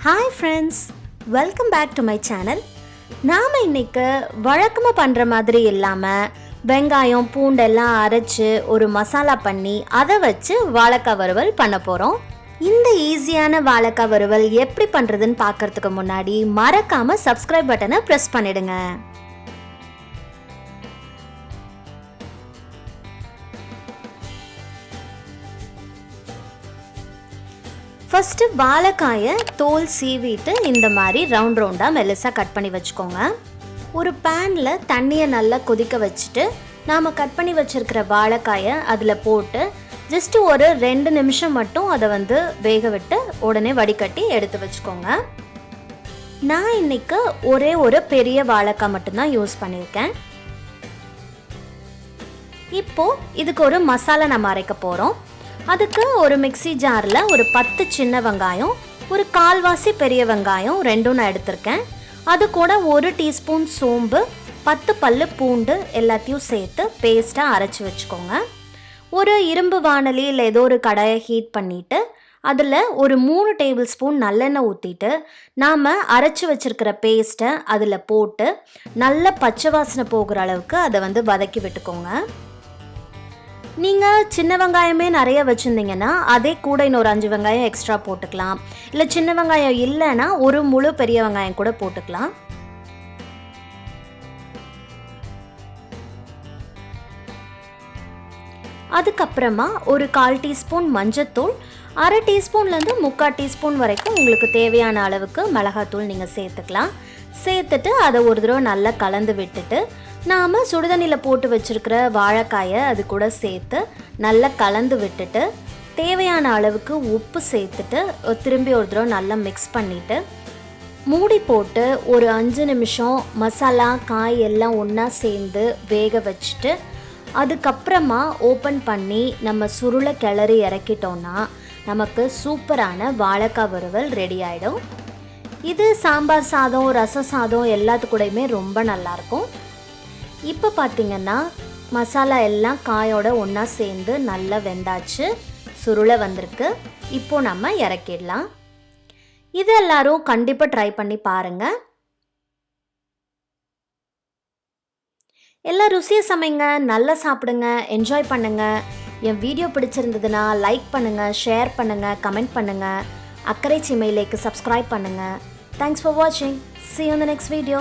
Hi friends, welcome back to my channel. நாம் இன்றைக்கு வழக்கமாக பண்ணுற மாதிரி இல்லாமல் வெங்காயம் பூண்டெல்லாம் அரைச்சி ஒரு மசாலா பண்ணி அதை வச்சு வாழைக்காய் வறுவல் பண்ண போகிறோம். இந்த ஈஸியான வாழைக்காய் வறுவல் எப்படி பண்ணுறதுன்னு பார்க்குறதுக்கு முன்னாடி மறக்காமல் சப்ஸ்கிரைப் பட்டனை ப்ரெஸ் பண்ணிடுங்க. ஃபஸ்ட்டு வாழைக்காயை தோல் சீவிட்டு இந்த மாதிரி ரவுண்ட் ரவுண்டாக மெல்லிசாக கட் பண்ணி வச்சுக்கோங்க. ஒரு பேனில் தண்ணியை நல்லா கொதிக்க வச்சுட்டு நாம் கட் பண்ணி வச்சுருக்கிற வாழைக்காயை அதில் போட்டு ஜஸ்ட்டு ஒரு 2 நிமிஷம் மட்டும் அதை வேக விட்டு உடனே வடிகட்டி எடுத்து வச்சுக்கோங்க. நான் இன்றைக்கி ஒரு பெரிய வாழைக்காய் மட்டும்தான் யூஸ் பண்ணியிருக்கேன். இப்போது இதுக்கு ஒரு மசாலா நம்ம அரைக்க போகிறோம். அதுக்கு ஒரு மிக்ஸி ஜாரில் ஒரு 10 சின்ன வெங்காயம், ஒரு 1/4 பெரிய வெங்காயம் ரெண்டும் நான் எடுத்திருக்கேன். அது கூட 1 டீஸ்பூன் சோம்பு, 10 பல்லு பூண்டு எல்லாத்தையும் சேர்த்து பேஸ்ட்டாக அரைச்சி வச்சுக்கோங்க. ஒரு இரும்பு வாணலி இல்லை ஏதோ ஒரு கடாயை ஹீட் பண்ணிவிட்டு அதில் ஒரு 3 டேபிள் ஸ்பூன் நல்லெண்ணெய் ஊற்றிட்டு நாம் அரைச்சி வச்சுருக்கிற பேஸ்ட்டை அதில் போட்டு நல்ல பச்சை வாசனை போகிற அளவுக்கு அதை வதக்கி விட்டுக்கோங்க. நீங்கள் சின்ன வெங்காயமே நிறைய வச்சுருந்தீங்கன்னா அதே கூட இன்னொரு 5 வெங்காயம் எக்ஸ்ட்ரா போட்டுக்கலாம். இல்லை சின்ன வெங்காயம் இல்லைன்னா ஒரு முழு பெரிய வெங்காயம் கூட போட்டுக்கலாம். அதுக்கப்புறமா ஒரு 1/4 டீஸ்பூன் மஞ்சத்தூள், 1/2 டீஸ்பூன்லேருந்து 3/4 டீஸ்பூன் வரைக்கும் உங்களுக்கு தேவையான அளவுக்கு மிளகாத்தூள் நீங்கள் சேர்த்துக்கலாம். சேர்த்துட்டு அதை ஒரு தடவை நல்லா கலந்து விட்டுட்டு நாம் சுடுதண்ணியில் போட்டு வச்சுருக்கிற வாழைக்காயை அது கூட சேர்த்து நல்லா கலந்து விட்டுட்டு தேவையான அளவுக்கு உப்பு சேர்த்துட்டு திரும்பி ஒரு தடவை நல்லா மிக்ஸ் பண்ணிவிட்டு மூடி போட்டு ஒரு 5 நிமிஷம் மசாலா காய் எல்லாம் ஒன்றா சேர்ந்து வேக வச்சுட்டு அதுக்கப்புறமா ஓப்பன் பண்ணி நம்ம சுருளை கிளறி இறக்கிட்டோன்னா நமக்கு சூப்பரான வாழைக்காய் வறுவல் ரெடி ஆகிடும். இது சாம்பார் சாதம், ரச சாதம் எல்லாத்துக்கூடையுமே ரொம்ப நல்லாயிருக்கும். இப்போ பார்த்திங்கன்னா மசாலா எல்லாம் காயோட ஒன்றா சேர்ந்து நல்லா வெந்தாச்சு, சுருளை வந்திருக்கு. இப்போது நம்ம இறக்கிடலாம். இது எல்லாரும் கண்டிப்பாக ட்ரை பண்ணி பாருங்கள். எல்லாம் ருசியை சமைங்க, நல்லா சாப்பிடுங்க, என்ஜாய் பண்ணுங்கள். என் வீடியோ பிடிச்சிருந்ததுன்னா லைக் பண்ணுங்கள், ஷேர் பண்ணுங்கள், கமெண்ட் பண்ணுங்கள். அக்கறை சீமையிலேக்கு சப்ஸ்கிரைப் பண்ணுங்கள். தேங்க்ஸ் ஃபார் வாட்சிங். See you in the next video.